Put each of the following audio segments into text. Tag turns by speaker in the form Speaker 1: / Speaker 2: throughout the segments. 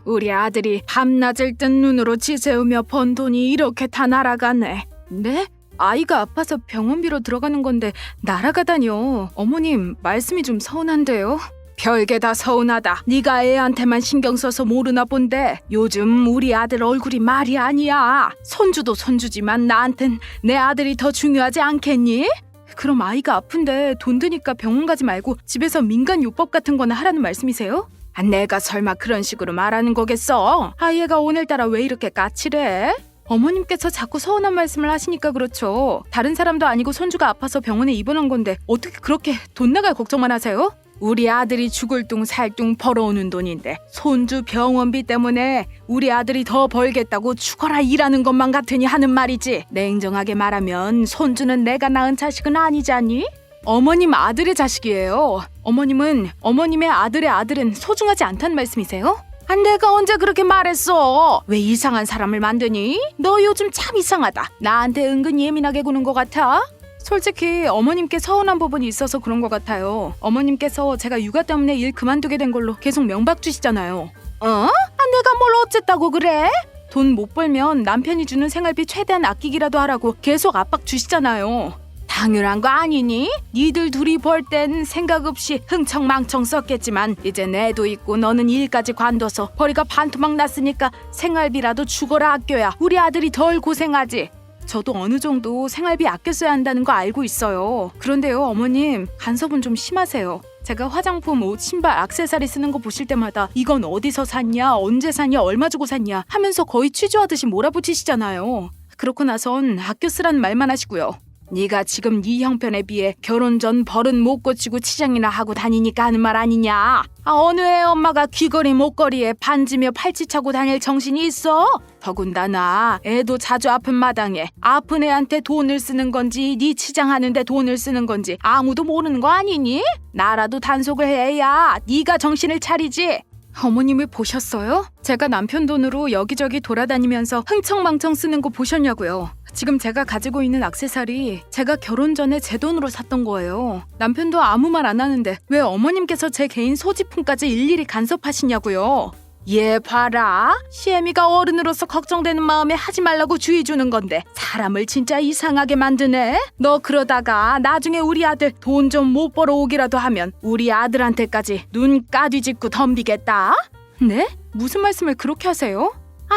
Speaker 1: 우리 아들이 밤낮을 뜬 눈으로 지새우며 번 돈이 이렇게 다 날아가네. 네? 아이가 아파서 병원비로 들어가는 건데 날아가다니요. 어머님, 말씀이 좀 서운한데요. 별게 다 서운하다. 네가 애한테만 신경 써서 모르나 본데 요즘 우리 아들 얼굴이 말이 아니야. 손주도 손주지만 나한텐 내 아들이 더 중요하지 않겠니? 그럼 아이가 아픈데 돈 드니까 병원 가지 말고 집에서 민간요법 같은 거나 하라는 말씀이세요? 내가 설마 그런 식으로 말하는 거겠어? 아이가 오늘따라 왜 이렇게 까칠해? 어머님께서 자꾸 서운한 말씀을 하시니까 그렇죠. 다른 사람도 아니고 손주가 아파서 병원에 입원한 건데 어떻게 그렇게 돈 나갈 걱정만 하세요? 우리 아들이 죽을 둥 살 둥 벌어오는 돈인데 손주 병원비 때문에 우리 아들이 더 벌겠다고 죽어라 일하는 것만 같으니 하는 말이지. 냉정하게 말하면 손주는 내가 낳은 자식은 아니잖니? 어머님 아들의 자식이에요. 어머님의 아들의 아들은 소중하지 않다는 말씀이세요? 내가 언제 그렇게 말했어? 왜 이상한 사람을 만드니? 너 요즘 참 이상하다. 나한테 은근 예민하게 구는 것 같아. 솔직히 어머님께 서운한 부분이 있어서 그런 것 같아요. 어머님께서 제가 육아 때문에 일 그만두게 된 걸로 계속 명박 주시잖아요. 내가 뭘 어쨌다고 그래? 돈 못 벌면 남편이 주는 생활비 최대한 아끼기라도 하라고 계속 압박 주시잖아요. 당연한 거 아니니? 니들 둘이 벌 땐 생각 없이 흥청망청 썼겠지만 이제 애도 있고 너는 일까지 관둬서 벌이가 반토막 났으니까 생활비라도 죽어라 아껴야 우리 아들이 덜 고생하지. 저도 어느 정도 생활비 아껴 써야 한다는 거 알고 있어요. 그런데요, 어머님, 간섭은 좀 심하세요. 제가 화장품, 옷, 신발, 액세서리 쓰는 거 보실 때마다 이건 어디서 샀냐, 언제 샀냐, 얼마 주고 샀냐 하면서 거의 취조하듯이 몰아붙이시잖아요. 그렇고 나선 아껴 쓰라는 말만 하시고요. 네가 지금 네 형편에 비해 결혼 전 벌은 못 고치고 치장이나 하고 다니니까 하는 말 아니냐? 어느 애 엄마가 귀걸이 목걸이에 반지며 팔찌 차고 다닐 정신이 있어? 더군다나 애도 자주 아픈 마당에 아픈 애한테 돈을 쓰는 건지 네 치장하는데 돈을 쓰는 건지 아무도 모르는 거 아니니? 나라도 단속을 해야 네가 정신을 차리지. 어머님이 보셨어요? 제가 남편 돈으로 여기저기 돌아다니면서 흥청망청 쓰는 거 보셨냐고요. 지금 제가 가지고 있는 액세서리 제가 결혼 전에 제 돈으로 샀던 거예요. 남편도 아무 말 안 하는데 왜 어머님께서 제 개인 소지품까지 일일이 간섭하시냐고요. 얘 봐라. 시애미가 어른으로서 걱정되는 마음에 하지 말라고 주의 주는 건데 사람을 진짜 이상하게 만드네. 너 그러다가 나중에 우리 아들 돈 좀 못 벌어오기라도 하면 우리 아들한테까지 눈 까뒤집고 덤비겠다. 네? 무슨 말씀을 그렇게 하세요?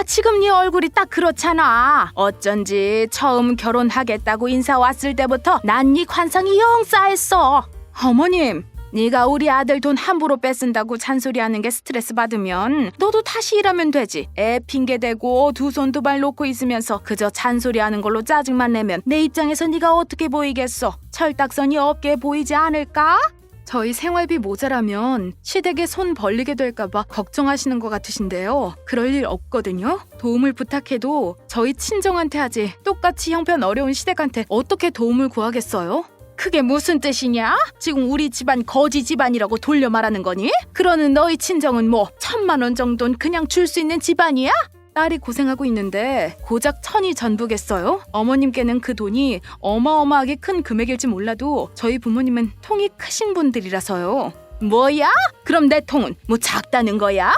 Speaker 1: 지금 네 얼굴이 딱 그렇잖아. 어쩐지 처음 결혼하겠다고 인사 왔을 때부터 난 네 관상이 영 싸했어. 어머님, 네가 우리 아들 돈 함부로 뺏은다고 잔소리하는 게 스트레스 받으면 너도 다시 일하면 되지. 애 핑계대고 두 손 두 발 놓고 있으면서 그저 잔소리하는 걸로 짜증만 내면 내 입장에서 네가 어떻게 보이겠어? 철딱선이 없게 보이지 않을까? 저희 생활비 모자라면 시댁에 손 벌리게 될까봐 걱정하시는 것 같으신데요. 그럴 일 없거든요. 도움을 부탁해도 저희 친정한테 하지 똑같이 형편 어려운 시댁한테 어떻게 도움을 구하겠어요? 그게 무슨 뜻이냐? 지금 우리 집안 거지 집안이라고 돌려 말하는 거니? 그러는 너희 친정은 뭐 1,000만 원 정도는 그냥 줄 수 있는 집안이야? 딸이 고생하고 있는데 고작 1,000이 전부겠어요? 어머님께는 그 돈이 어마어마하게 큰 금액일지 몰라도 저희 부모님은 통이 크신 분들이라서요. 뭐야? 그럼 내 통은 뭐 작다는 거야?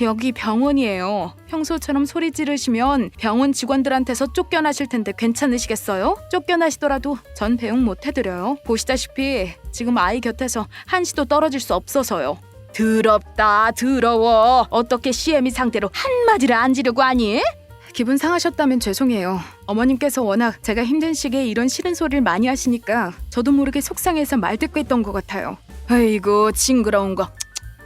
Speaker 1: 여기 병원이에요. 평소처럼 소리 지르시면 병원 직원들한테서 쫓겨나실 텐데 괜찮으시겠어요? 쫓겨나시더라도 전 배웅 못 해드려요. 보시다시피 지금 아이 곁에서 한시도 떨어질 수 없어서요. 더럽다, 더러워. 어떻게 시애미 상태로 한마디를 안 지르고 하니? 기분 상하셨다면 죄송해요. 어머님께서 워낙 제가 힘든 시기에 이런 싫은 소리를 많이 하시니까 저도 모르게 속상해서 말듣고 있던 것 같아요. 아이고, 징그러운 거.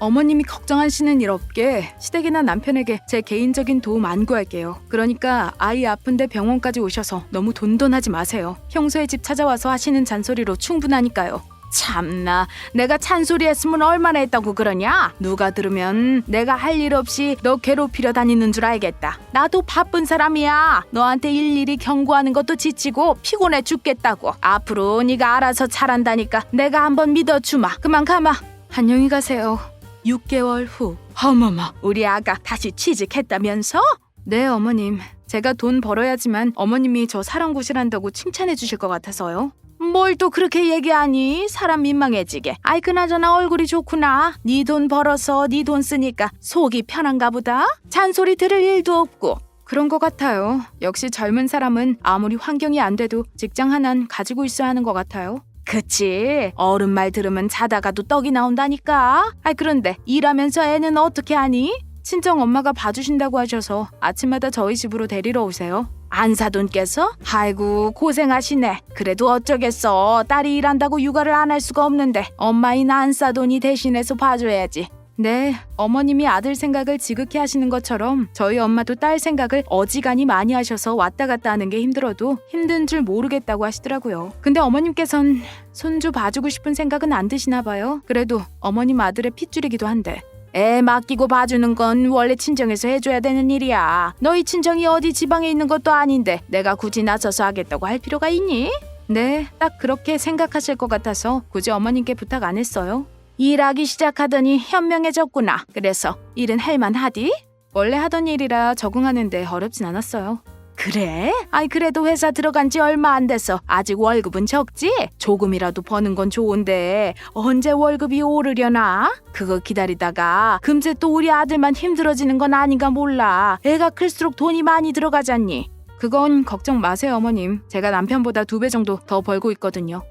Speaker 1: 어머님이 걱정하시는 일 없게 시댁이나 남편에게 제 개인적인 도움 안 구할게요. 그러니까 아이 아픈데 병원까지 오셔서 너무 돈돈하지 마세요. 평소에 집 찾아와서 하시는 잔소리로 충분하니까요. 참나, 내가 잔소리 했으면 얼마나 했다고 그러냐? 누가 들으면 내가 할 일 없이 너 괴롭히려 다니는 줄 알겠다. 나도 바쁜 사람이야. 너한테 일일이 경고하는 것도 지치고 피곤해 죽겠다고. 앞으로 네가 알아서 잘한다니까 내가 한번 믿어주마. 그만 가마. 안녕히 가세요. 6개월 후. 어머머, 우리 아가 다시 취직했다면서? 네, 어머님. 제가 돈 벌어야지만 어머님이 저 사랑구실한다고 칭찬해 주실 것 같아서요. 뭘 또 그렇게 얘기하니? 사람 민망해지게. 아이 그나저나 얼굴이 좋구나. 네 돈 벌어서 네 돈 쓰니까 속이 편한가 보다. 잔소리 들을 일도 없고. 그런 것 같아요. 역시 젊은 사람은 아무리 환경이 안 돼도 직장 하나는 가지고 있어야 하는 것 같아요. 그치. 어른 말 들으면 자다가도 떡이 나온다니까. 아이 그런데 일하면서 애는 어떻게 하니? 친정 엄마가 봐주신다고 하셔서 아침마다 저희 집으로 데리러 오세요. 안사돈께서? 아이고 고생하시네. 그래도 어쩌겠어. 딸이 일한다고 육아를 안 할 수가 없는데 엄마인 안사돈이 대신해서 봐줘야지. 네, 어머님이 아들 생각을 지극히 하시는 것처럼 저희 엄마도 딸 생각을 어지간히 많이 하셔서 왔다 갔다 하는 게 힘들어도 힘든 줄 모르겠다고 하시더라고요. 근데 어머님께선 손주 봐주고 싶은 생각은 안 드시나 봐요. 그래도 어머님 아들의 핏줄이기도 한데 애 맡기고 봐주는 건 원래 친정에서 해줘야 되는 일이야. 너희 친정이 어디 지방에 있는 것도 아닌데 내가 굳이 나서서 하겠다고 할 필요가 있니? 네, 딱 그렇게 생각하실 것 같아서 굳이 어머님께 부탁 안 했어요. 일하기 시작하더니 현명해졌구나. 그래서 일은 할만하디? 원래 하던 일이라 적응하는데 어렵진 않았어요. 그래? 아이 그래도 회사 들어간 지 얼마 안 돼서 아직 월급은 적지? 조금이라도 버는 건 좋은데 언제 월급이 오르려나? 그거 기다리다가 금세 또 우리 아들만 힘들어지는 건 아닌가 몰라. 애가 클수록 돈이 많이 들어가잖니. 그건 걱정 마세요 어머님. 제가 남편보다 2배 정도 더 벌고 있거든요.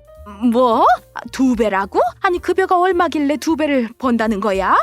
Speaker 1: 뭐? 2배라고? 아니 급여가 얼마길래 2배를 번다는 거야?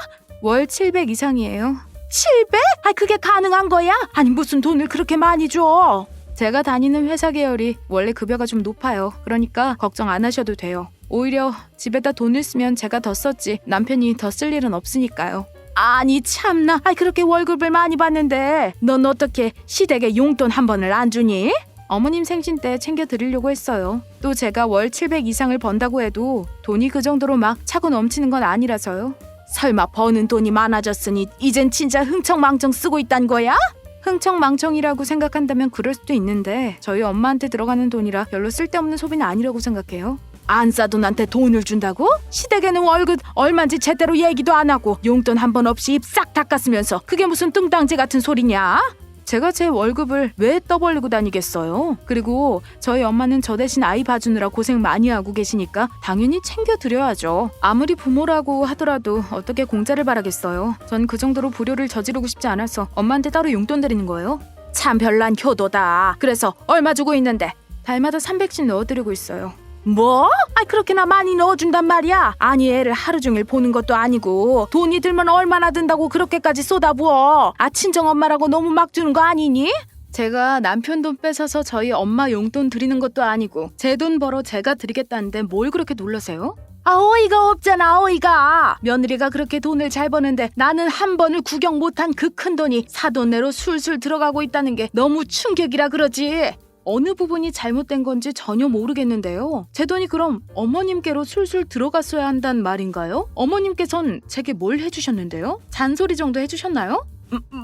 Speaker 1: 월 700 이상이에요. 700? 아 그게 가능한 거야? 아니 무슨 돈을 그렇게 많이 줘? 제가 다니는 회사 계열이 원래 급여가 좀 높아요. 그러니까 걱정 안 하셔도 돼요. 오히려 집에다 돈을 쓰면 제가 더 썼지 남편이 더 쓸 일은 없으니까요. 아니 참나. 아니 그렇게 월급을 많이 받는데 넌 어떻게 시댁에 용돈 한 번을 안 주니? 어머님 생신 때 챙겨드리려고 했어요. 또 제가 월 700 이상을 번다고 해도 돈이 그 정도로 막 차고 넘치는 건 아니라서요. 설마 버는 돈이 많아졌으니 이젠 진짜 흥청망청 쓰고 있단 거야? 흥청망청이라고 생각한다면 그럴 수도 있는데 저희 엄마한테 들어가는 돈이라 별로 쓸데없는 소비는 아니라고 생각해요. 안사돈한테 돈을 준다고? 시댁에는 월급 얼마인지 제대로 얘기도 안 하고 용돈 한 번 없이 입 싹 닦았으면서 그게 무슨 뚱땅지 같은 소리냐? 제가 제 월급을 왜 떠벌리고 다니겠어요? 그리고 저희 엄마는 저 대신 아이 봐주느라 고생 많이 하고 계시니까 당연히 챙겨드려야죠. 아무리 부모라고 하더라도 어떻게 공짜를 바라겠어요. 전 그 정도로 불효를 저지르고 싶지 않아서 엄마한테 따로 용돈 드리는 거예요. 참 별난 효도다. 그래서 얼마 주고 있는데? 달마다 300씩 넣어드리고 있어요. 뭐? 아 그렇게나 많이 넣어준단 말이야? 아니 애를 하루 종일 보는 것도 아니고 돈이 들면 얼마나 든다고 그렇게까지 쏟아부어? 아 친정엄마라고 너무 막 주는 거 아니니? 제가 남편 돈 뺏어서 저희 엄마 용돈 드리는 것도 아니고 제 돈 벌어 제가 드리겠다는데 뭘 그렇게 놀라세요? 아 어이가 없잖아 어이가. 며느리가 그렇게 돈을 잘 버는데 나는 한 번을 구경 못한 그 큰 돈이 사돈내로 술술 들어가고 있다는 게 너무 충격이라 그러지. 어느 부분이 잘못된 건지 전혀 모르겠는데요. 제 돈이 그럼 어머님께로 술술 들어갔어야 한단 말인가요? 어머님께선 제게 뭘 해주셨는데요? 잔소리 정도 해주셨나요?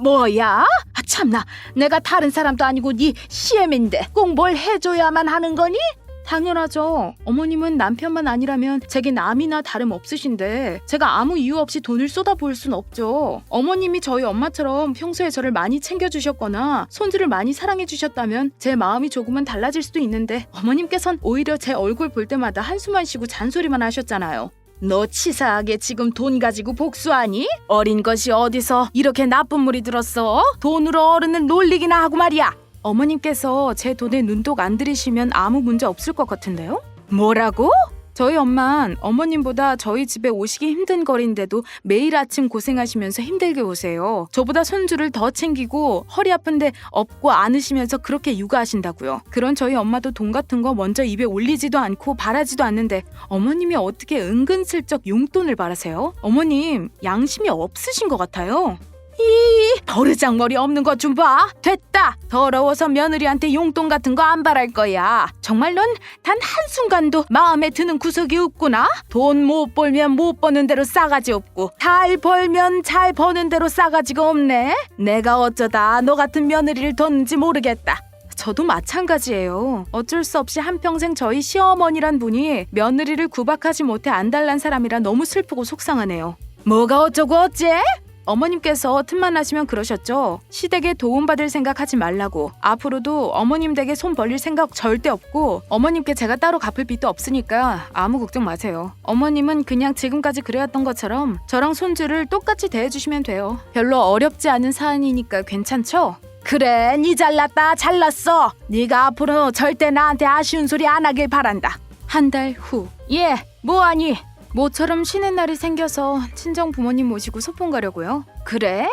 Speaker 1: 뭐야? 아 참나. 내가 다른 사람도 아니고 네 CM인데 꼭 뭘 해줘야만 하는 거니? 당연하죠. 어머님은 남편만 아니라면 제게 남이나 다름없으신데 제가 아무 이유 없이 돈을 쏟아부을 순 없죠. 어머님이 저희 엄마처럼 평소에 저를 많이 챙겨주셨거나 손주를 많이 사랑해주셨다면 제 마음이 조금은 달라질 수도 있는데 어머님께선 오히려 제 얼굴 볼 때마다 한숨만 쉬고 잔소리만 하셨잖아요. 너 치사하게 지금 돈 가지고 복수하니? 어린 것이 어디서 이렇게 나쁜 물이 들었어? 돈으로 어른을 놀리기나 하고 말이야. 어머님께서 제 돈에 눈독 안 들이시면 아무 문제 없을 것 같은데요? 뭐라고? 저희 엄만 어머님보다 저희 집에 오시기 힘든 거리인데도 매일 아침 고생하시면서 힘들게 오세요. 저보다 손주를 더 챙기고 허리 아픈데 업고 안으시면서 그렇게 육아하신다고요. 그런 저희 엄마도 돈 같은 거 먼저 입에 올리지도 않고 바라지도 않는데 어머님이 어떻게 은근슬쩍 용돈을 바라세요? 어머님 양심이 없으신 것 같아요. 이 버르장머리 없는 것 좀 봐. 됐다. 더러워서 며느리한테 용돈 같은 거 안 바랄 거야. 정말 넌 단 한순간도 마음에 드는 구석이 없구나. 돈 못 벌면 못 버는 대로 싸가지 없고 잘 벌면 잘 버는 대로 싸가지가 없네. 내가 어쩌다 너 같은 며느리를 뒀는지 모르겠다. 저도 마찬가지예요. 어쩔 수 없이 한평생 저희 시어머니란 분이 며느리를 구박하지 못해 안달난 사람이라 너무 슬프고 속상하네요. 뭐가 어쩌고 어째? 어머님께서 틈만 나시면 그러셨죠. 시댁에 도움받을 생각하지 말라고. 앞으로도 어머님 댁에 손 벌릴 생각 절대 없고 어머님께 제가 따로 갚을 빚도 없으니까 아무 걱정 마세요. 어머님은 그냥 지금까지 그래왔던 것처럼 저랑 손주를 똑같이 대해주시면 돼요. 별로 어렵지 않은 사안이니까 괜찮죠? 그래, 니 잘났다, 잘났어. 네가 앞으로 절대 나한테 아쉬운 소리 안 하길 바란다. 한 달 후. 예, 뭐하니? 모처럼 쉬는 날이 생겨서 친정 부모님 모시고 소풍 가려고요. 그래?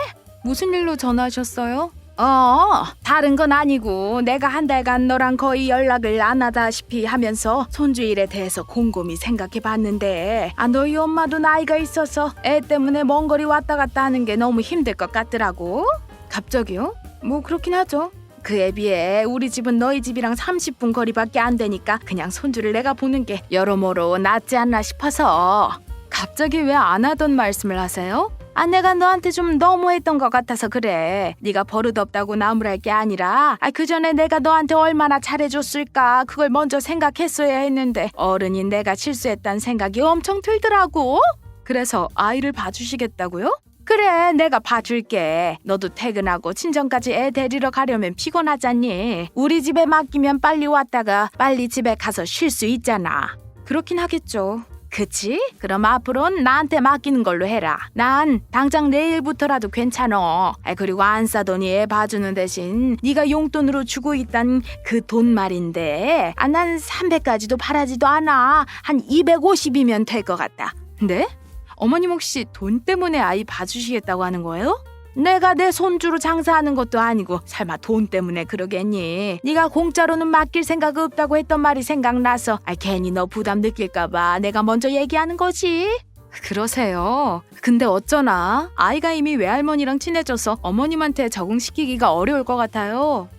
Speaker 1: 무슨 일로 전화하셨어요? 다른 건 아니고 내가 한 달간 너랑 거의 연락을 안 하다시피 하면서 손주 일에 대해서 곰곰이 생각해 봤는데 너희 엄마도 나이가 있어서 애 때문에 먼 거리 왔다 갔다 하는 게 너무 힘들 것 같더라고. 갑자기요? 뭐 그렇긴 하죠. 그에 비해 우리 집은 너희 집이랑 30분 거리밖에 안 되니까 그냥 손주를 내가 보는 게 여러모로 낫지 않나 싶어서. 갑자기 왜 안 하던 말씀을 하세요? 내가 너한테 좀 너무했던 것 같아서 그래. 네가 버릇없다고 나무랄 게 아니라 그 전에 내가 너한테 얼마나 잘해줬을까 그걸 먼저 생각했어야 했는데 어른인 내가 실수했다는 생각이 엄청 들더라고. 그래서 아이를 봐주시겠다고요? 그래, 내가 봐줄게. 너도 퇴근하고 친정까지 애 데리러 가려면 피곤하잖니. 우리 집에 맡기면 빨리 왔다가 빨리 집에 가서 쉴 수 있잖아. 그렇긴 하겠죠. 그치? 그럼 앞으로는 나한테 맡기는 걸로 해라. 난 당장 내일부터라도 괜찮어. 그리고 안 싸더니 애 봐주는 대신 네가 용돈으로 주고 있단 그 돈 말인데 난 300까지도 바라지도 않아. 한 250이면 될 것 같다. 네? 어머님 혹시 돈 때문에 아이 봐주시겠다고 하는 거예요? 내가 내 손주로 장사하는 것도 아니고 설마 돈 때문에 그러겠니? 네가 공짜로는 맡길 생각 없다고 했던 말이 생각나서 괜히 너 부담 느낄까 봐 내가 먼저 얘기하는 거지. 그러세요. 근데 어쩌나 아이가 이미 외할머니랑 친해져서 어머님한테 적응시키기가 어려울 것 같아요.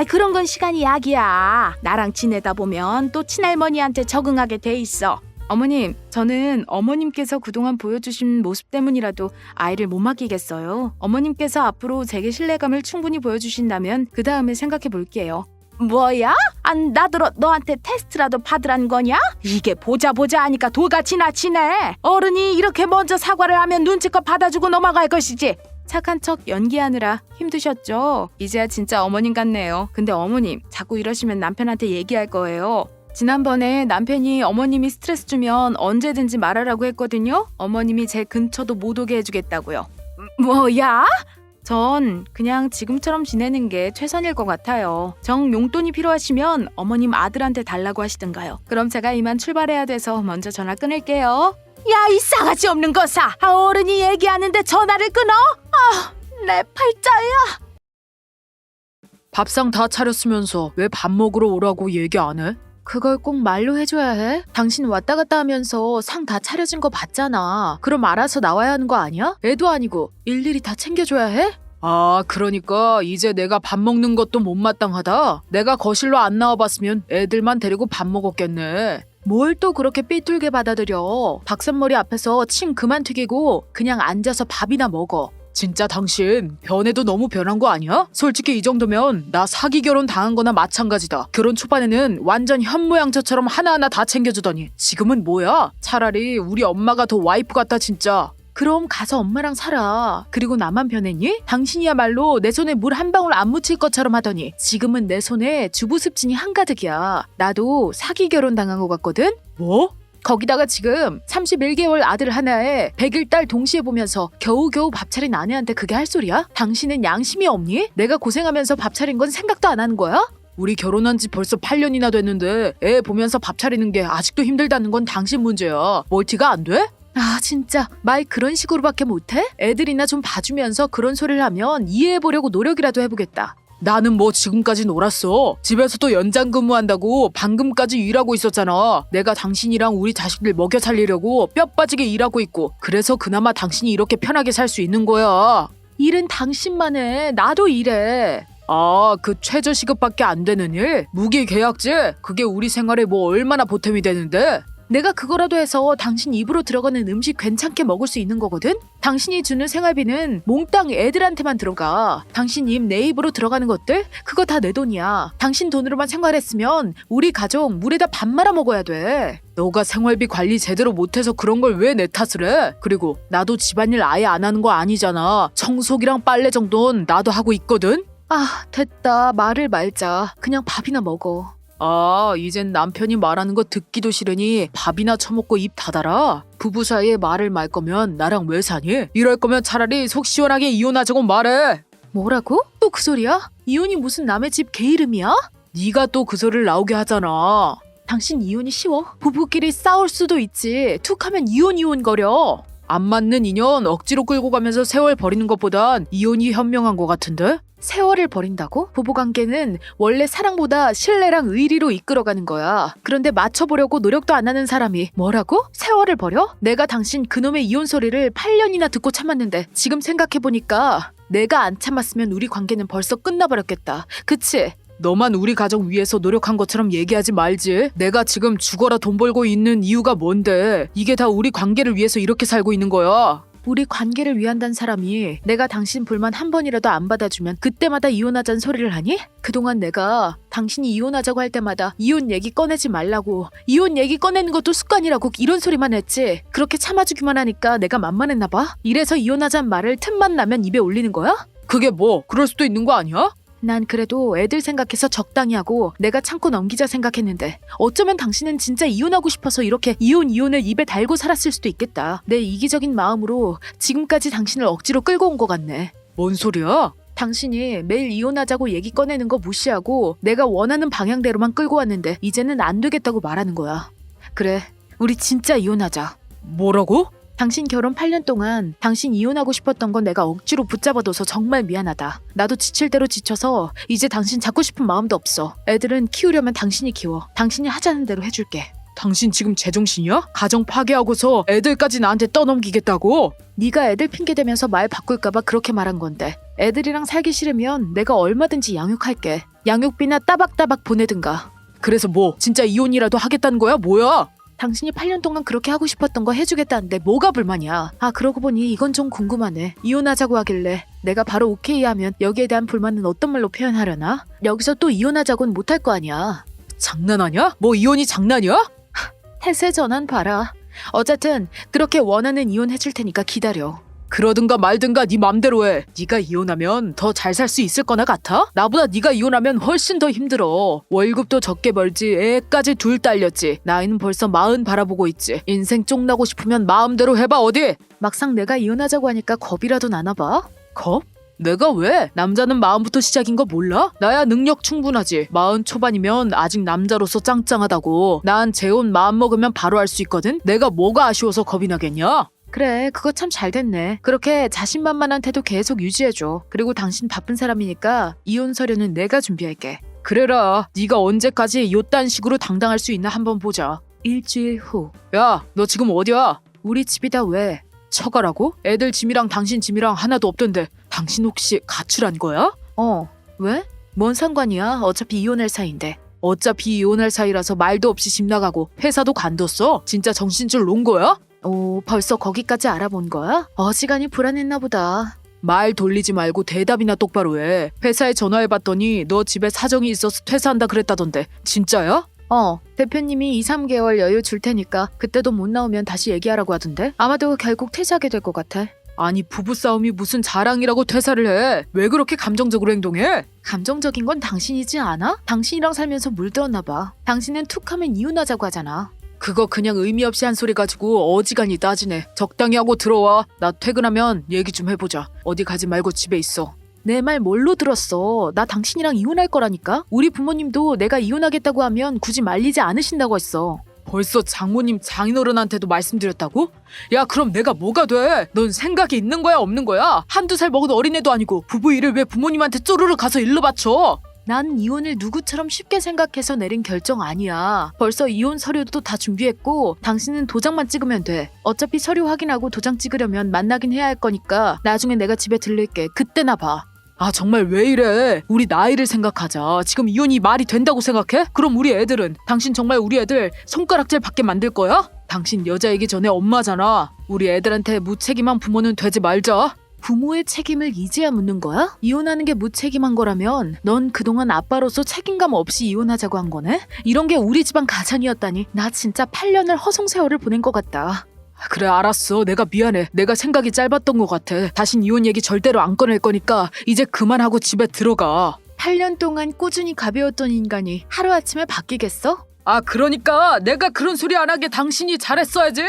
Speaker 1: 그런 건 시간이 약이야. 나랑 지내다 보면 또 친할머니한테 적응하게 돼 있어. 어머님, 저는 어머님께서 그동안 보여주신 모습 때문이라도 아이를 못 맡기겠어요. 어머님께서 앞으로 제게 신뢰감을 충분히 보여주신다면 그 다음에 생각해 볼게요. 뭐야? 나더러 너한테 테스트라도 받으란 거냐? 이게 보자 하니까 도가 지나치네. 어른이 이렇게 먼저 사과를 하면 눈치껏 받아주고 넘어갈 것이지. 착한 척 연기하느라 힘드셨죠? 이제야 진짜 어머님 같네요. 근데 어머님, 자꾸 이러시면 남편한테 얘기할 거예요. 지난번에 남편이 어머님이 스트레스 주면 언제든지 말하라고 했거든요. 어머님이 제 근처도 못 오게 해주겠다고요. 뭐야? 전 그냥 지금처럼 지내는 게 최선일 것 같아요. 정 용돈이 필요하시면 어머님 아들한테 달라고 하시든가요. 그럼 제가 이만 출발해야 돼서 먼저 전화 끊을게요. 야, 이 싸가지 없는 거사! 어른이 얘기하는데 전화를 끊어? 내 팔자야!
Speaker 2: 밥상 다 차렸으면서 왜 밥 먹으러 오라고 얘기 안 해?
Speaker 1: 그걸 꼭 말로 해줘야 해? 당신 왔다 갔다 하면서 상 다 차려진 거 봤잖아. 그럼 알아서 나와야 하는 거 아니야? 애도 아니고 일일이 다 챙겨줘야 해?
Speaker 2: 그러니까 이제 내가 밥 먹는 것도 못마땅하다. 내가 거실로 안 나와봤으면 애들만 데리고 밥 먹었겠네.
Speaker 1: 뭘 또 그렇게 삐뚤게 받아들여. 박선머리 앞에서 침 그만 튀기고 그냥 앉아서 밥이나 먹어.
Speaker 2: 진짜 당신 변해도 너무 변한 거 아니야? 솔직히 이 정도면 나 사기 결혼 당한 거나 마찬가지다. 결혼 초반에는 완전 현모양처처럼 하나하나 다 챙겨주더니 지금은 뭐야? 차라리 우리 엄마가 더 와이프 같다 진짜.
Speaker 1: 그럼 가서 엄마랑 살아. 그리고 나만 변했니? 당신이야말로 내 손에 물 한 방울 안 묻힐 것처럼 하더니 지금은 내 손에 주부 습진이 한가득이야. 나도 사기 결혼 당한 것 같거든?
Speaker 2: 뭐?
Speaker 1: 거기다가 지금 31개월 아들 하나에 100일 딸 동시에 보면서 겨우겨우 밥 차린 아내한테 그게 할 소리야? 당신은 양심이 없니? 내가 고생하면서 밥 차린 건 생각도 안 하는 거야?
Speaker 2: 우리 결혼한 지 벌써 8년이나 됐는데 애 보면서 밥 차리는 게 아직도 힘들다는 건 당신 문제야. 멀티가 안 돼?
Speaker 1: 진짜 말 그런 식으로밖에 못해? 애들이나 좀 봐주면서 그런 소리를 하면 이해해보려고 노력이라도 해보겠다.
Speaker 2: 나는 뭐 지금까지 놀았어. 집에서도 연장 근무한다고 방금까지 일하고 있었잖아. 내가 당신이랑 우리 자식들 먹여 살리려고 뼈 빠지게 일하고 있고 그래서 그나마 당신이 이렇게 편하게 살 수 있는 거야.
Speaker 1: 일은 당신만 해. 나도 일해.
Speaker 2: 그 최저시급밖에 안 되는 일? 무기계약제? 그게 우리 생활에 뭐 얼마나 보탬이 되는데? 내가 그거라도 해서 당신 입으로 들어가는 음식 괜찮게 먹을 수 있는 거거든? 당신이 주는 생활비는 몽땅 애들한테만 들어가. 당신 입 내 입으로 들어가는 것들? 그거 다 내 돈이야. 당신 돈으로만 생활했으면 우리 가족 물에다 밥 말아 먹어야 돼. 너가 생활비 관리 제대로 못해서 그런 걸 왜 내 탓을 해? 그리고 나도 집안일 아예 안 하는 거 아니잖아. 청소기랑 빨래 정도는 나도 하고 있거든? 아, 됐다. 말을 말자. 그냥 밥이나 먹어. 아, 이젠 남편이 말하는 거 듣기도 싫으니 밥이나 처먹고 입 닫아라. 부부 사이에 말을 말 거면 나랑 왜 사니? 이럴 거면 차라리 속 시원하게 이혼하자고 말해. 뭐라고? 또 그 소리야? 이혼이 무슨 남의 집 개 이름이야? 네가 또 그 소리를 나오게 하잖아. 당신 이혼이 쉬워? 부부끼리 싸울 수도 있지. 툭하면 이혼 거려. 안 맞는 인연 억지로 끌고 가면서 세월 버리는 것보단 이혼이 현명한 것 같은데? 세월을 버린다고? 부부관계는 원래 사랑보다 신뢰랑 의리로 이끌어가는 거야. 그런데 맞춰보려고 노력도 안 하는 사람이 뭐라고? 세월을 버려? 내가 당신 그놈의 이혼 소리를 8년이나 듣고 참았는데 지금 생각해보니까 내가 안 참았으면 우리 관계는 벌써 끝나버렸겠다. 그치? 너만 우리 가족 위해서 노력한 것처럼 얘기하지 말지. 내가 지금 죽어라 돈 벌고 있는 이유가 뭔데? 이게 다 우리 관계를 위해서 이렇게 살고 있는 거야. 우리 관계를 위한다는 사람이 내가 당신 불만 한 번이라도 안 받아주면 그때마다 이혼하자는 소리를 하니? 그동안 내가 당신이 이혼하자고 할 때마다 이혼 얘기 꺼내지 말라고, 이혼 얘기 꺼내는 것도 습관이라고 이런 소리만 했지. 그렇게 참아주기만 하니까 내가 만만했나 봐? 이래서 이혼하자는 말을 틈만 나면 입에 올리는 거야? 그게 뭐 그럴 수도 있는 거 아니야? 난 그래도 애들 생각해서 적당히 하고 내가 참고 넘기자 생각했는데 어쩌면 당신은 진짜 이혼하고 싶어서 이렇게 이혼을 입에 달고 살았을 수도 있겠다. 내 이기적인 마음으로 지금까지 당신을 억지로 끌고 온 것 같네. 뭔 소리야? 당신이 매일 이혼하자고 얘기 꺼내는 거 무시하고 내가 원하는 방향대로만 끌고 왔는데 이제는 안 되겠다고 말하는 거야. 그래, 우리 진짜 이혼하자. 뭐라고? 당신 결혼 8년 동안 당신 이혼하고 싶었던 건 내가 억지로 붙잡아둬서 정말 미안하다. 나도 지칠 대로 지쳐서 이제 당신 잡고 싶은 마음도 없어. 애들은 키우려면 당신이 키워. 당신이 하자는 대로 해줄게. 당신 지금 제정신이야? 가정 파괴하고서 애들까지 나한테 떠넘기겠다고? 네가 애들 핑계대면서 말 바꿀까봐 그렇게 말한 건데 애들이랑 살기 싫으면 내가 얼마든지 양육할게. 양육비나 따박따박 보내든가. 그래서 뭐 진짜 이혼이라도 하겠다는 거야? 뭐야? 당신이 8년 동안 그렇게 하고 싶었던 거 해주겠다는데 뭐가 불만이야? 아, 그러고 보니 이건 좀 궁금하네. 이혼하자고 하길래 내가 바로 오케이 하면 여기에 대한 불만은 어떤 말로 표현하려나? 여기서 또 이혼하자고는 못할 거 아니야. 장난하냐? 뭐 이혼이 장난이야? 태세 전환 봐라. 어쨌든 그렇게 원하는 이혼 해줄 테니까 기다려. 그러든가 말든가 네 맘대로 해. 네가 이혼하면 더 잘 살 수 있을 거나 같아? 나보다 네가 이혼하면 훨씬 더 힘들어. 월급도 적게 벌지, 애까지 둘 딸렸지. 나이는 벌써 40 바라보고 있지. 인생 쫑나고 싶으면 마음대로 해봐. 어디? 막상 내가 이혼하자고 하니까 겁이라도 나나 봐. 겁? 내가 왜? 남자는 마음부터 시작인 거 몰라? 나야 능력 충분하지. 40 초반이면 아직 남자로서 짱짱하다고. 난 재혼 마음 먹으면 바로 할 수 있거든? 내가 뭐가 아쉬워서 겁이 나겠냐? 그래, 그거 참 잘 됐네. 그렇게 자신만만한 태도 계속 유지해줘. 그리고 당신 바쁜 사람이니까 이혼 서류는 내가 준비할게. 그래라. 네가 언제까지 요딴 식으로 당당할 수 있나 한번 보자. 일주일 후. 야, 너 지금 어디야? 우리 집이다. 왜? 처가라고? 애들 짐이랑 당신 짐이랑 하나도 없던데 당신 혹시 가출한 거야? 왜? 뭔 상관이야? 어차피 이혼할 사이인데. 어차피 이혼할 사이라서 말도 없이 집 나가고 회사도 관뒀어? 진짜 정신줄 놓은 거야? 오, 벌써 거기까지 알아본 거야? 어지간히 불안했나 보다. 말 돌리지 말고 대답이나 똑바로 해. 회사에 전화해봤더니 너 집에 사정이 있어서 퇴사한다 그랬다던데 진짜야? 대표님이 2, 3개월 여유 줄 테니까 그때도 못 나오면 다시 얘기하라고 하던데 아마도 결국 퇴사하게 될 것 같아. 아니, 부부싸움이 무슨 자랑이라고 퇴사를 해? 왜 그렇게 감정적으로 행동해? 감정적인 건 당신이지 않아? 당신이랑 살면서 물들었나 봐. 당신은 툭하면 이혼하자고 하잖아. 그거 그냥 의미 없이 한 소리 가지고 어지간히 따지네. 적당히 하고 들어와. 나 퇴근하면 얘기 좀 해보자. 어디 가지 말고 집에 있어. 내 말 뭘로 들었어? 나 당신이랑 이혼할 거라니까? 우리 부모님도 내가 이혼하겠다고 하면 굳이 말리지 않으신다고 했어. 벌써 장모님 장인어른한테도 말씀드렸다고? 야, 그럼 내가 뭐가 돼? 넌 생각이 있는 거야 없는 거야? 한두 살 먹은 어린애도 아니고 부부 일을 왜 부모님한테 쪼르르 가서 일러 바쳐? 난 이혼을 누구처럼 쉽게 생각해서 내린 결정 아니야. 벌써 이혼 서류도 다 준비했고 당신은 도장만 찍으면 돼. 어차피 서류 확인하고 도장 찍으려면 만나긴 해야 할 거니까 나중에 내가 집에 들를게. 그때나 봐. 아 정말 왜 이래? 우리 나이를 생각하자. 지금 이혼이 말이 된다고 생각해? 그럼 우리 애들은 당신 정말 우리 애들 손가락질 받게 만들 거야? 당신 여자이기 전에 엄마잖아. 우리 애들한테 무책임한 부모는 되지 말자. 부모의 책임을 이제야 묻는 거야? 이혼하는 게 무책임한 거라면 넌 그동안 아빠로서 책임감 없이 이혼하자고 한 거네? 이런 게 우리 집안 가장이었다니. 나 진짜 8년을 허송세월을 보낸 것 같다. 그래 알았어. 내가 미안해. 내가 생각이 짧았던 것 같아. 다신 이혼 얘기 절대로 안 꺼낼 거니까 이제 그만하고 집에 들어가.
Speaker 1: 8년 동안 꾸준히 가벼웠던 인간이 하루아침에 바뀌겠어?
Speaker 2: 아 그러니까 내가 그런 소리 안 하게 당신이 잘했어야지.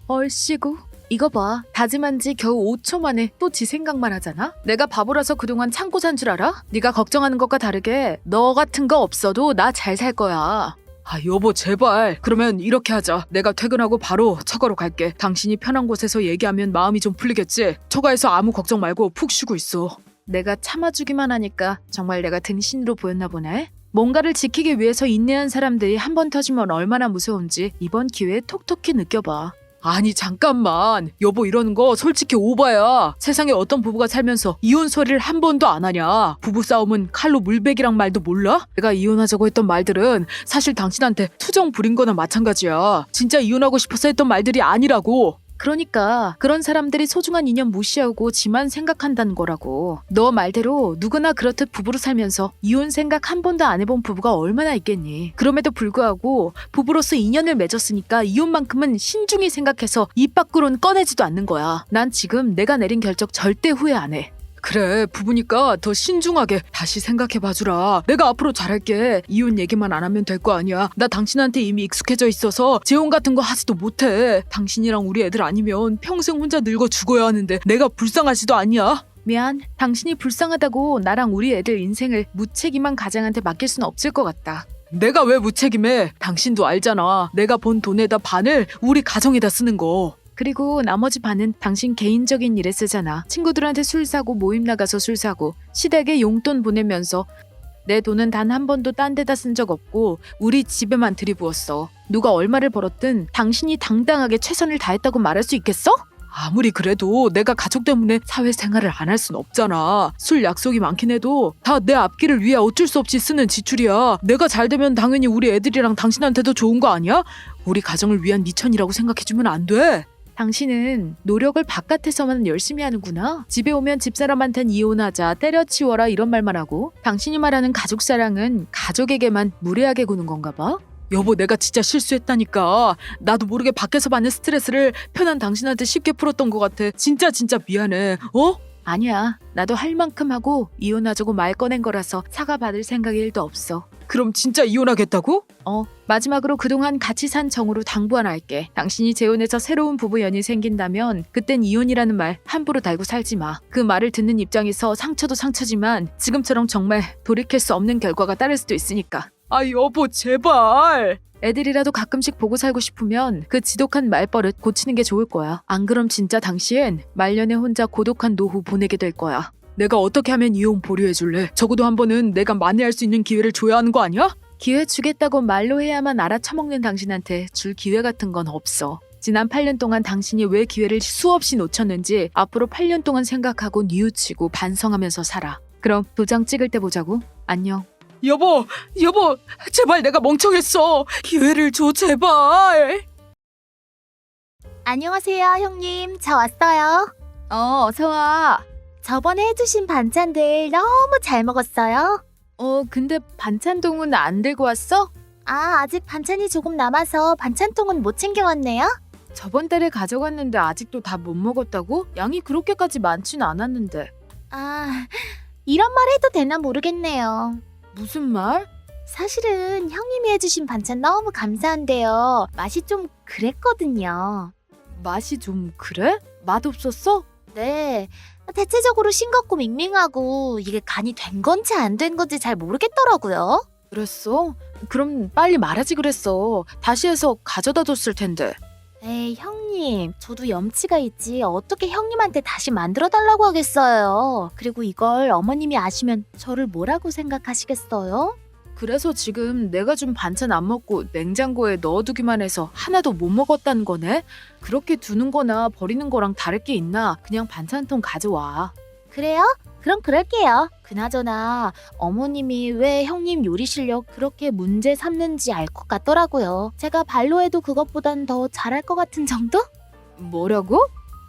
Speaker 1: 얼씨구. 이거 봐. 다짐한 지 겨우 5초 만에 또 지 생각만 하잖아? 내가 바보라서 그동안 참고 산 줄 알아? 네가 걱정하는 것과 다르게 너 같은 거 없어도 나 잘 살 거야.
Speaker 2: 아 여보 제발. 그러면 이렇게 하자. 내가 퇴근하고 바로 처가로 갈게. 당신이 편한 곳에서 얘기하면 마음이 좀 풀리겠지? 처가에서 아무 걱정 말고 푹 쉬고 있어.
Speaker 1: 내가 참아주기만 하니까 정말 내가 등신으로 보였나 보네. 뭔가를 지키기 위해서 인내한 사람들이 한 번 터지면 얼마나 무서운지 이번 기회에 톡톡히 느껴봐.
Speaker 2: 아니 잠깐만. 여보 이러는 거 솔직히 오바야. 세상에 어떤 부부가 살면서 이혼 소리를 한 번도 안 하냐. 부부싸움은 칼로 물베기랑 말도 몰라? 내가 이혼하자고 했던 말들은 사실 당신한테 투정 부린 거나 마찬가지야. 진짜 이혼하고 싶어서 했던 말들이 아니라고.
Speaker 1: 그러니까 그런 사람들이 소중한 인연 무시하고 지만 생각한다는 거라고. 너 말대로 누구나 그렇듯 부부로 살면서 이혼 생각 한 번도 안 해본 부부가 얼마나 있겠니. 그럼에도 불구하고 부부로서 인연을 맺었으니까 이혼만큼은 신중히 생각해서 입 밖으로는 꺼내지도 않는 거야. 난 지금 내가 내린 결정 절대 후회 안 해.
Speaker 2: 그래 부부니까 더 신중하게 다시 생각해봐주라. 내가 앞으로 잘할게. 이혼 얘기만 안 하면 될 거 아니야. 나 당신한테 이미 익숙해져 있어서 재혼 같은 거 하지도 못해. 당신이랑 우리 애들 아니면 평생 혼자 늙어 죽어야 하는데 내가 불쌍하지도 않냐?
Speaker 1: 미안. 당신이 불쌍하다고 나랑 우리 애들 인생을 무책임한 가장한테 맡길 순 없을 것 같다.
Speaker 2: 내가 왜 무책임해? 당신도 알잖아. 내가 번 돈에다 반을 우리 가정에다 쓰는 거.
Speaker 1: 그리고 나머지 반은 당신 개인적인 일에 쓰잖아. 친구들한테 술 사고 모임 나가서 술 사고 시댁에 용돈 보내면서 내 돈은 단 한 번도 딴 데다 쓴 적 없고 우리 집에만 들이부었어. 누가 얼마를 벌었든 당신이 당당하게 최선을 다했다고 말할 수 있겠어?
Speaker 2: 아무리 그래도 내가 가족 때문에 사회생활을 안 할 순 없잖아. 술 약속이 많긴 해도 다 내 앞길을 위해 어쩔 수 없이 쓰는 지출이야. 내가 잘 되면 당연히 우리 애들이랑 당신한테도 좋은 거 아니야? 우리 가정을 위한 미천이라고 생각해주면 안 돼?
Speaker 1: 당신은 노력을 바깥에서만 열심히 하는구나. 집에 오면 집사람한텐 이혼하자, 때려치워라 이런 말만 하고 당신이 말하는 가족 사랑은 가족에게만 무례하게 구는 건가 봐.
Speaker 2: 여보 내가 진짜 실수했다니까. 나도 모르게 밖에서 받는 스트레스를 편한 당신한테 쉽게 풀었던 것 같아. 진짜 미안해. 어?
Speaker 1: 아니야. 나도 할 만큼 하고 이혼하자고 말 꺼낸 거라서 사과받을 생각이 1도 없어.
Speaker 2: 그럼 진짜 이혼하겠다고?
Speaker 1: 마지막으로 그동안 같이 산 정으로 당부 하나 할게. 당신이 재혼해서 새로운 부부연이 생긴다면 그땐 이혼이라는 말 함부로 달고 살지 마. 그 말을 듣는 입장에서 상처도 상처지만 지금처럼 정말 돌이킬 수 없는 결과가 따를 수도 있으니까.
Speaker 2: 아 여보 제발.
Speaker 1: 애들이라도 가끔씩 보고 살고 싶으면 그 지독한 말버릇 고치는 게 좋을 거야. 안 그럼 진짜 당신 말년에 혼자 고독한 노후 보내게 될 거야.
Speaker 2: 내가 어떻게 하면 이혼 보류해줄래? 적어도 한 번은 내가 만회할 수 있는 기회를 줘야 하는 거 아니야?
Speaker 1: 기회 주겠다고 말로 해야만 알아쳐먹는 당신한테 줄 기회 같은 건 없어. 지난 8년 동안 당신이 왜 기회를 수없이 놓쳤는지 앞으로 8년 동안 생각하고 뉘우치고 반성하면서 살아. 그럼 도장 찍을 때 보자고. 안녕.
Speaker 2: 여보 제발 내가 멍청했어. 기회를 줘 제발.
Speaker 3: 안녕하세요, 형님. 저 왔어요.
Speaker 1: 어서 와.
Speaker 3: 저번에 해주신 반찬들 너무 잘 먹었어요.
Speaker 1: 근데 반찬통은 안 들고 왔어?
Speaker 3: 아직 반찬이 조금 남아서 반찬통은 못 챙겨왔네요.
Speaker 1: 저번 달에 가져갔는데 아직도 다 못 먹었다고? 양이 그렇게까지 많진 않았는데.
Speaker 3: 이런 말 해도 되나 모르겠네요.
Speaker 1: 무슨 말?
Speaker 3: 사실은 형님이 해주신 반찬 너무 감사한데요. 맛이 좀 그랬거든요.
Speaker 1: 맛이 좀 그래? 맛없었어?
Speaker 3: 네. 대체적으로 싱겁고 밍밍하고 이게 간이 된 건지 안 된 건지 잘 모르겠더라고요.
Speaker 1: 그랬어? 그럼 빨리 말하지 그랬어. 다시 해서 가져다 줬을 텐데.
Speaker 3: 에이, 형님. 저도 염치가 있지 어떻게 형님한테 다시 만들어달라고 하겠어요. 그리고 이걸 어머님이 아시면 저를 뭐라고 생각하시겠어요?
Speaker 1: 그래서 지금 내가 준 반찬 안 먹고 냉장고에 넣어두기만 해서 하나도 못 먹었다는 거네? 그렇게 두는 거나 버리는 거랑 다를 게 있나? 그냥 반찬통 가져와.
Speaker 3: 그래요? 그럼 그럴게요. 그나저나 어머님이 왜 형님 요리 실력 그렇게 문제 삼는지 알 것 같더라고요. 제가 발로 해도 그것보단 더 잘할 것 같은 정도?
Speaker 2: 뭐라고?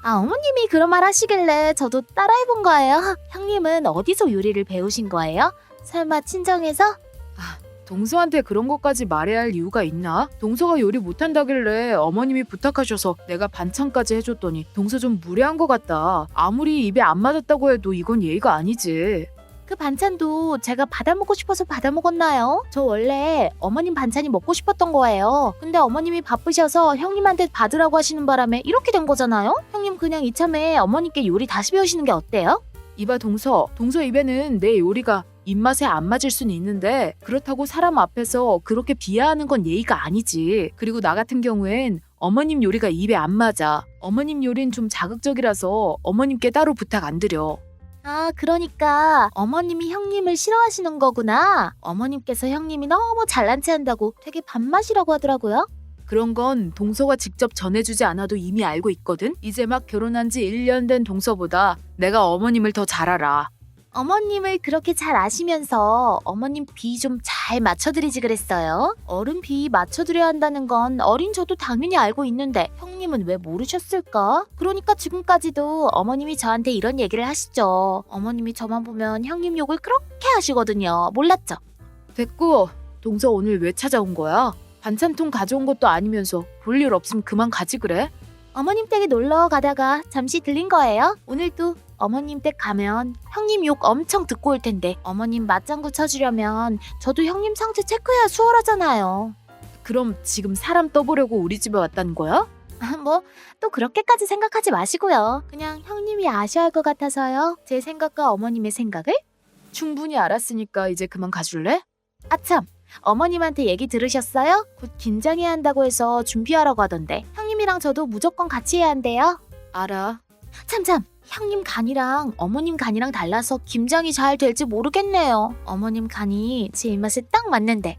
Speaker 3: 어머님이 그런 말 하시길래 저도 따라해본 거예요. 형님은 어디서 요리를 배우신 거예요? 설마 친정에서?
Speaker 2: 동서한테 그런 것까지 말해야 할 이유가 있나? 동서가 요리 못한다길래 어머님이 부탁하셔서 내가 반찬까지 해줬더니 동서 좀 무례한 것 같다. 아무리 입에 안 맞았다고 해도 이건 예의가 아니지.
Speaker 3: 그 반찬도 제가 받아먹고 싶어서 받아먹었나요? 저 원래 어머님 반찬이 먹고 싶었던 거예요. 근데 어머님이 바쁘셔서 형님한테 받으라고 하시는 바람에 이렇게 된 거잖아요? 형님 그냥 이참에 어머님께 요리 다시 배우시는 게 어때요?
Speaker 2: 이봐 동서 입에는 내 요리가 입맛에 안 맞을 수는 있는데 그렇다고 사람 앞에서 그렇게 비하하는 건 예의가 아니지. 그리고 나 같은 경우엔 어머님 요리가 입에 안 맞아. 어머님 요리는 좀 자극적이라서 어머님께 따로 부탁 안 드려.
Speaker 3: 그러니까 어머님이 형님을 싫어하시는 거구나. 어머님께서 형님이 너무 잘난 체 한다고 되게 밥맛이라고 하더라고요.
Speaker 2: 그런 건 동서가 직접 전해주지 않아도 이미 알고 있거든. 이제 막 결혼한 지 1년 된 동서보다 내가 어머님을 더 잘 알아.
Speaker 3: 어머님을 그렇게 잘 아시면서 어머님 비 좀 잘 맞춰드리지 그랬어요. 어른 비 맞춰드려야 한다는 건 어린 저도 당연히 알고 있는데 형님은 왜 모르셨을까? 그러니까 지금까지도 어머님이 저한테 이런 얘기를 하시죠. 어머님이 저만 보면 형님 욕을 그렇게 하시거든요. 몰랐죠?
Speaker 2: 됐고 동서 오늘 왜 찾아온 거야? 반찬통 가져온 것도 아니면서 볼 일 없으면 그만 가지 그래?
Speaker 3: 어머님 댁에 놀러 가다가 잠시 들린 거예요. 오늘도 어머님 댁 가면 형님 욕 엄청 듣고 올 텐데 어머님 맞장구 쳐주려면 저도 형님 상태 체크해야 수월하잖아요.
Speaker 2: 그럼 지금 사람 떠보려고 우리 집에 왔다는 거야?
Speaker 3: 뭐 또 그렇게까지 생각하지 마시고요. 그냥 형님이 아셔야 할 것 같아서요. 제 생각과 어머님의 생각을?
Speaker 2: 충분히 알았으니까 이제 그만 가줄래?
Speaker 3: 아참, 어머님한테 얘기 들으셨어요? 곧 김장해야 한다고 해서 준비하라고 하던데 형님이랑 저도 무조건 같이 해야 한대요.
Speaker 2: 알아.
Speaker 3: 참참, 형님 간이랑 어머님 간이랑 달라서 김장이 잘 될지 모르겠네요. 어머님 간이 제 입맛에 딱 맞는데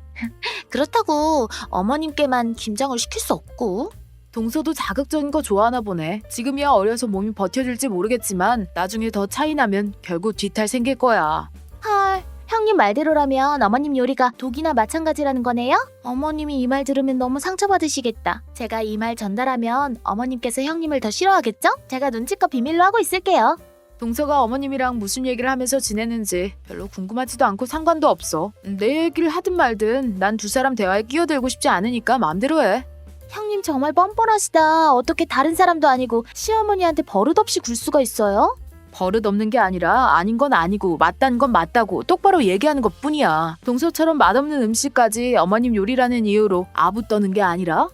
Speaker 3: 그렇다고 어머님께만 김장을 시킬 수 없고.
Speaker 2: 동서도 자극적인 거 좋아하나 보네. 지금이야 어려서 몸이 버텨줄지 모르겠지만 나중에 더 차이 나면 결국 뒤탈 생길 거야.
Speaker 3: 헐, 형님 말대로라면 어머님 요리가 독이나 마찬가지라는 거네요? 어머님이 이 말 들으면 너무 상처받으시겠다. 제가 이 말 전달하면 어머님께서 형님을 더 싫어하겠죠? 제가 눈치껏 비밀로 하고 있을게요.
Speaker 2: 동서가 어머님이랑 무슨 얘기를 하면서 지내는지 별로 궁금하지도 않고 상관도 없어. 내 얘기를 하든 말든 난 두 사람 대화에 끼어들고 싶지 않으니까 마음대로 해.
Speaker 3: 형님 정말 뻔뻔하시다. 어떻게 다른 사람도 아니고 시어머니한테 버릇없이 굴 수가 있어요?
Speaker 2: 버릇 없는 게 아니라 아닌 건 아니고 맞다는 건 맞다고 똑바로 얘기하는 것뿐이야. 동서처럼 맛없는 음식까지 어머님 요리라는 이유로 아부 떠는 게 아니라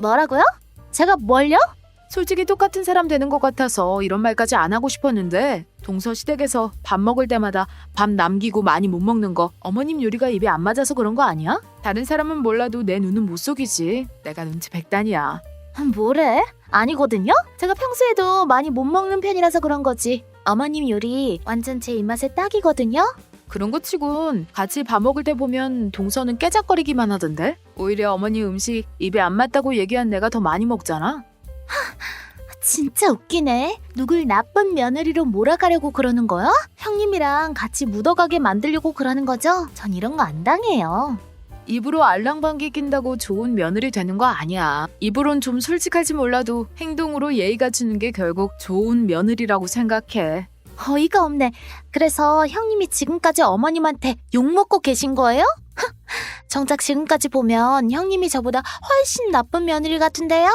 Speaker 3: 뭐라고요? 제가 뭘요?
Speaker 2: 솔직히 똑같은 사람 되는 것 같아서 이런 말까지 안 하고 싶었는데 동서 시댁에서 밥 먹을 때마다 밥 남기고 많이 못 먹는 거 어머님 요리가 입에 안 맞아서 그런 거 아니야? 다른 사람은 몰라도 내 눈은 못 속이지. 내가 눈치 백단이야.
Speaker 3: 뭐래? 아니거든요? 제가 평소에도 많이 못 먹는 편이라서 그런 거지. 어머님 요리 완전 제 입맛에 딱이거든요?
Speaker 2: 그런 거 치곤 같이 밥 먹을 때 보면 동서는 깨작거리기만 하던데? 오히려 어머니 음식 입에 안 맞다고 얘기한 내가 더 많이 먹잖아.
Speaker 3: 진짜 웃기네. 누굴 나쁜 며느리로 몰아가려고 그러는 거야? 형님이랑 같이 묻어가게 만들려고 그러는 거죠? 전 이런 거 안 당해요.
Speaker 2: 입으로 알랑방귀 낀다고 좋은 며느리 되는 거 아니야. 입으론 좀 솔직할지 몰라도 행동으로 예의 갖추는 게 결국 좋은 며느리라고 생각해.
Speaker 3: 어이가 없네. 그래서 형님이 지금까지 어머님한테 욕먹고 계신 거예요? 정작 지금까지 보면 형님이 저보다 훨씬 나쁜 며느리 같은데요?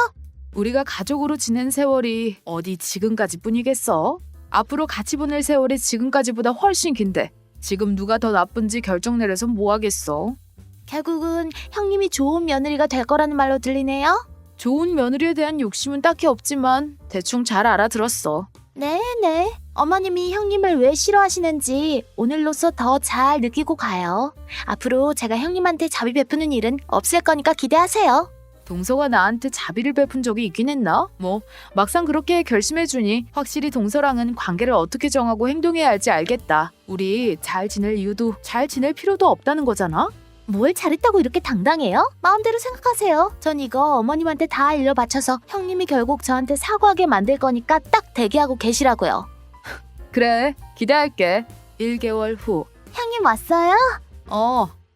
Speaker 2: 우리가 가족으로 지낸 세월이 어디 지금까지 뿐이겠어? 앞으로 같이 보낼 세월이 지금까지보다 훨씬 긴데 지금 누가 더 나쁜지 결정 내려서 뭐 하겠어?
Speaker 3: 결국은 형님이 좋은 며느리가 될 거라는 말로 들리네요?
Speaker 2: 좋은 며느리에 대한 욕심은 딱히 없지만 대충 잘 알아들었어.
Speaker 3: 네네. 어머님이 형님을 왜 싫어하시는지 오늘로써 더 잘 느끼고 가요. 앞으로 제가 형님한테 자비 베푸는 일은 없을 거니까 기대하세요.
Speaker 2: 동서가 나한테 자비를 베푼 적이 있긴 했나? 뭐 막상 그렇게 결심해주니 확실히 동서랑은 관계를 어떻게 정하고 행동해야 할지 알겠다. 우리 잘 지낼 이유도 잘 지낼 필요도 없다는 거잖아?
Speaker 3: 뭘 잘했다고 이렇게 당당해요? 마음대로 생각하세요. 전 이거 어머님한테 다 일러 바쳐서 형님이 결국 저한테 사과하게 만들 거니까 딱 대기하고 계시라고요.
Speaker 2: 그래, 기대할게. 1개월 후.
Speaker 3: 형님 왔어요?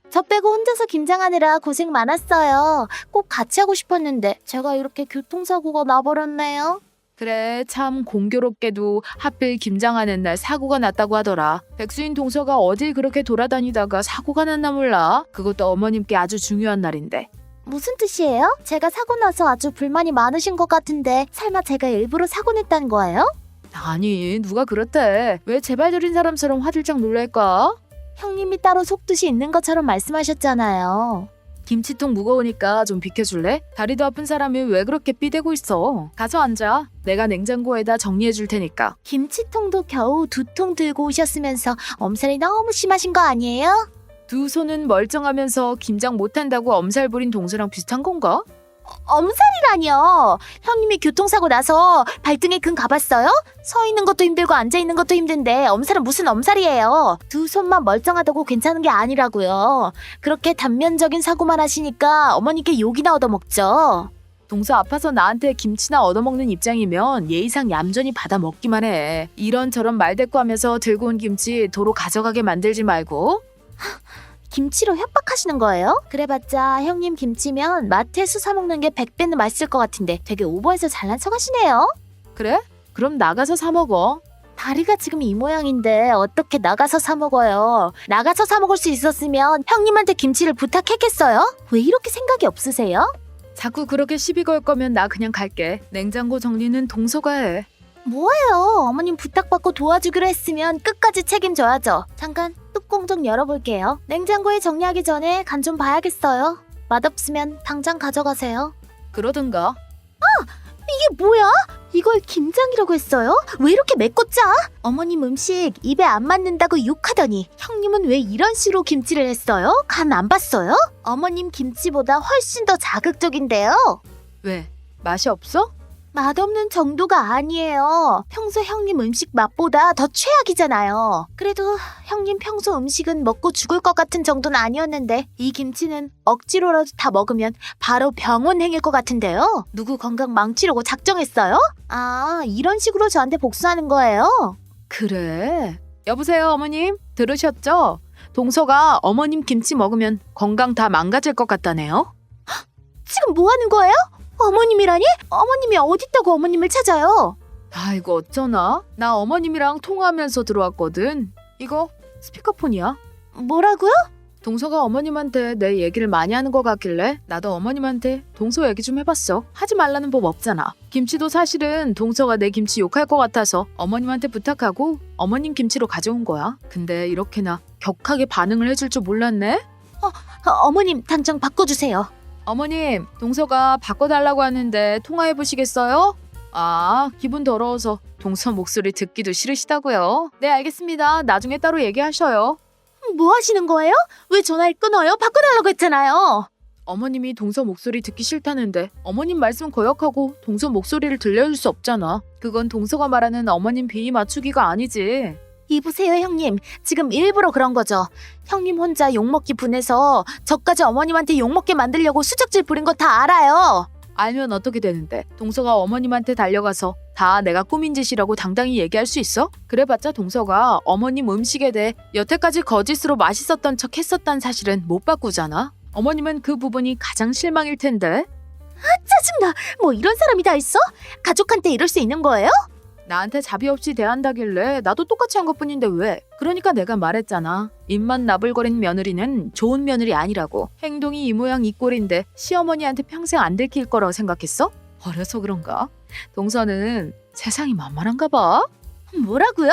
Speaker 3: 저 빼고 혼자서 김장하느라 고생 많았어요. 꼭 같이 하고 싶었는데 제가 이렇게 교통사고가 나버렸네요.
Speaker 2: 그래, 참 공교롭게도 하필 김장하는 날 사고가 났다고 하더라. 백수인 동서가 어딜 그렇게 돌아다니다가 사고가 났나 몰라. 그것도 어머님께 아주 중요한 날인데.
Speaker 3: 무슨 뜻이에요? 제가 사고 나서 아주 불만이 많으신 것 같은데 설마 제가 일부러 사고 냈다는 거예요?
Speaker 2: 아니, 누가 그렇대. 왜 제발 들인 사람처럼 화들짝 놀랄까?
Speaker 3: 형님이 따로 속뜻이 있는 것처럼 말씀하셨잖아요.
Speaker 2: 김치통 무거우니까 좀 비켜줄래? 다리도 아픈 사람이 왜 그렇게 삐대고 있어? 가서 앉아. 내가 냉장고에다 정리해 줄 테니까.
Speaker 3: 김치통도 겨우 2통 들고 오셨으면서 엄살이 너무 심하신 거 아니에요?
Speaker 2: 두 손은 멀쩡하면서 김장 못한다고 엄살 부린 동서랑 비슷한 건가?
Speaker 3: 엄살이라뇨. 형님이 교통사고 나서 발등에 금 가봤어요? 서 있는 것도 힘들고 앉아 있는 것도 힘든데 엄살은 무슨 엄살이에요. 두 손만 멀쩡하다고 괜찮은 게 아니라고요. 그렇게 단면적인 사고만 하시니까 어머니께 욕이나 얻어먹죠.
Speaker 2: 동서 아파서 나한테 김치나 얻어먹는 입장이면 예의상 얌전히 받아 먹기만 해. 이런저런 말대꾸하면서 들고 온 김치 도로 가져가게 만들지 말고.
Speaker 3: 김치로 협박하시는 거예요? 그래봤자 형님 김치면 마트에서 사 먹는 게 100배는 맛있을 것 같은데 되게 오버해서 잘난 척하시네요.
Speaker 2: 그래? 그럼 나가서 사 먹어.
Speaker 3: 다리가 지금 이 모양인데 어떻게 나가서 사 먹어요? 나가서 사 먹을 수 있었으면 형님한테 김치를 부탁했겠어요? 왜 이렇게 생각이 없으세요?
Speaker 2: 자꾸 그렇게 시비 걸 거면 나 그냥 갈게. 냉장고 정리는 동서가 해.
Speaker 3: 뭐예요? 어머님 부탁받고 도와주기로 했으면 끝까지 책임져야죠. 잠깐 뚜껑 좀 열어볼게요. 냉장고에 정리하기 전에 간 좀 봐야겠어요. 맛없으면 당장 가져가세요.
Speaker 2: 그러든가.
Speaker 3: 이게 뭐야? 이걸 김장이라고 했어요? 왜 이렇게 맵고 짜? 어머님 음식 입에 안 맞는다고 욕하더니 형님은 왜 이런 식으로 김치를 했어요? 간 안 봤어요? 어머님 김치보다 훨씬 더 자극적인데요.
Speaker 2: 왜? 맛이 없어?
Speaker 3: 맛없는 정도가 아니에요. 평소 형님 음식 맛보다 더 최악이잖아요. 그래도 형님 평소 음식은 먹고 죽을 것 같은 정도는 아니었는데 이 김치는 억지로라도 다 먹으면 바로 병원 행일 것 같은데요. 누구 건강 망치려고 작정했어요? 아, 이런 식으로 저한테 복수하는 거예요?
Speaker 2: 그래. 여보세요, 어머님. 들으셨죠? 동서가 어머님 김치 먹으면 건강 다 망가질 것 같다네요.
Speaker 3: 지금 뭐 하는 거예요? 어머님이라니? 어머님이 어딨다고 어머님을 찾아요?
Speaker 2: 아이고 어쩌나? 나 어머님이랑 통화하면서 들어왔거든. 이거 스피커폰이야.
Speaker 3: 뭐라고요?
Speaker 2: 동서가 어머님한테 내 얘기를 많이 하는 것 같길래 나도 어머님한테 동서 얘기 좀 해봤어. 하지 말라는 법 없잖아. 김치도 사실은 동서가 내 김치 욕할 것 같아서 어머님한테 부탁하고 어머님 김치로 가져온 거야. 근데 이렇게나 격하게 반응을 해줄 줄 몰랐네?
Speaker 3: 어머님 당장 바꿔주세요.
Speaker 2: 어머님, 동서가 바꿔달라고 하는데 통화해보시겠어요? 아, 기분 더러워서 동서 목소리 듣기도 싫으시다고요? 네, 알겠습니다. 나중에 따로 얘기하셔요.
Speaker 3: 뭐 하시는 거예요? 왜 전화를 끊어요? 바꿔달라고 했잖아요.
Speaker 2: 어머님이 동서 목소리 듣기 싫다는데 어머님 말씀 거역하고 동서 목소리를 들려줄 수 없잖아. 그건 동서가 말하는 어머님 비위 맞추기가 아니지.
Speaker 3: 이보세요 형님. 지금 일부러 그런 거죠. 형님 혼자 욕먹기 분해서 저까지 어머님한테 욕먹게 만들려고 수작질 부린 거 다 알아요.
Speaker 2: 알면 어떻게 되는데? 동서가 어머님한테 달려가서 다 내가 꾸민 짓이라고 당당히 얘기할 수 있어? 그래봤자 동서가 어머님 음식에 대해 여태까지 거짓으로 맛있었던 척 했었단 사실은 못 바꾸잖아. 어머님은 그 부분이 가장 실망일 텐데.
Speaker 3: 짜증나. 뭐 이런 사람이 다 있어? 가족한테 이럴 수 있는 거예요?
Speaker 2: 나한테 자비 없이 대한다길래 나도 똑같이 한 것뿐인데 왜? 그러니까 내가 말했잖아. 입만 나불거린 며느리는 좋은 며느리 아니라고. 행동이 이 모양 이 꼴인데 시어머니한테 평생 안 들킬 거라고 생각했어? 어려서 그런가? 동서는 세상이 만만한가 봐.
Speaker 3: 뭐라고요?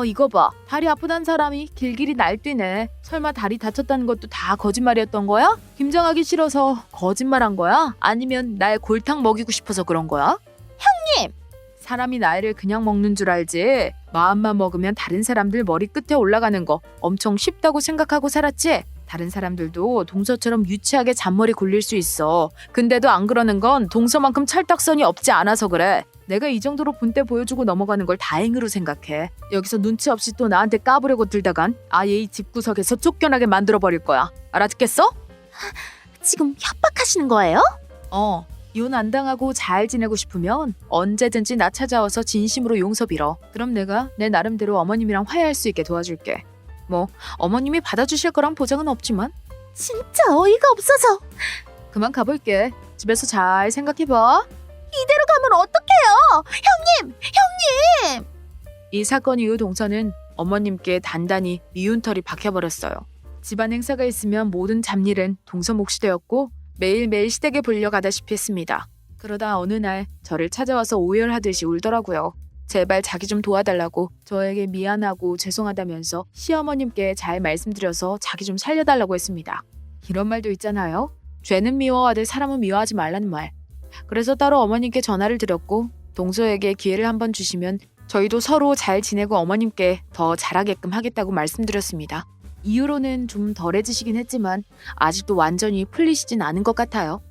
Speaker 2: 이거 봐. 다리 아프단 사람이 길길이 날뛰네. 설마 다리 다쳤다는 것도 다 거짓말이었던 거야? 김장하기 싫어서 거짓말한 거야? 아니면 날 골탕 먹이고 싶어서 그런 거야?
Speaker 3: 형님!
Speaker 2: 사람이 나이를 그냥 먹는 줄 알지. 마음만 먹으면 다른 사람들 머리 끝에 올라가는 거 엄청 쉽다고 생각하고 살았지. 다른 사람들도 동서처럼 유치하게 잔머리 굴릴 수 있어. 근데도 안 그러는 건 동서만큼 찰떡선이 없지 않아서 그래. 내가 이 정도로 본때 보여주고 넘어가는 걸 다행으로 생각해. 여기서 눈치 없이 또 나한테 까부려고 들다간 아예 이 집구석에서 쫓겨나게 만들어버릴 거야. 알아듣겠어?
Speaker 3: 지금 협박하시는 거예요?
Speaker 2: 이혼 안 당하고 잘 지내고 싶으면 언제든지 나 찾아와서 진심으로 용서 빌어. 그럼 내가 내 나름대로 어머님이랑 화해할 수 있게 도와줄게. 뭐 어머님이 받아주실 거란 보장은 없지만.
Speaker 3: 진짜 어이가 없어서.
Speaker 2: 그만 가볼게. 집에서 잘 생각해봐.
Speaker 3: 이대로 가면 어떡해요? 형님!
Speaker 2: 이 사건 이후 동서는 어머님께 단단히 미운 털이 박혀버렸어요. 집안 행사가 있으면 모든 잡일은 동서 몫이 되었고 매일매일 시댁에 불려가다시피 했습니다. 그러다 어느 날 저를 찾아와서 오열하듯이 울더라고요. 제발 자기 좀 도와달라고, 저에게 미안하고 죄송하다면서 시어머님께 잘 말씀드려서 자기 좀 살려달라고 했습니다. 이런 말도 있잖아요. 죄는 미워하되 사람은 미워하지 말라는 말. 그래서 따로 어머님께 전화를 드렸고 동서에게 기회를 한번 주시면 저희도 서로 잘 지내고 어머님께 더 잘하게끔 하겠다고 말씀드렸습니다. 이후로는 좀 덜해지시긴 했지만 아직도 완전히 풀리시진 않은 것 같아요.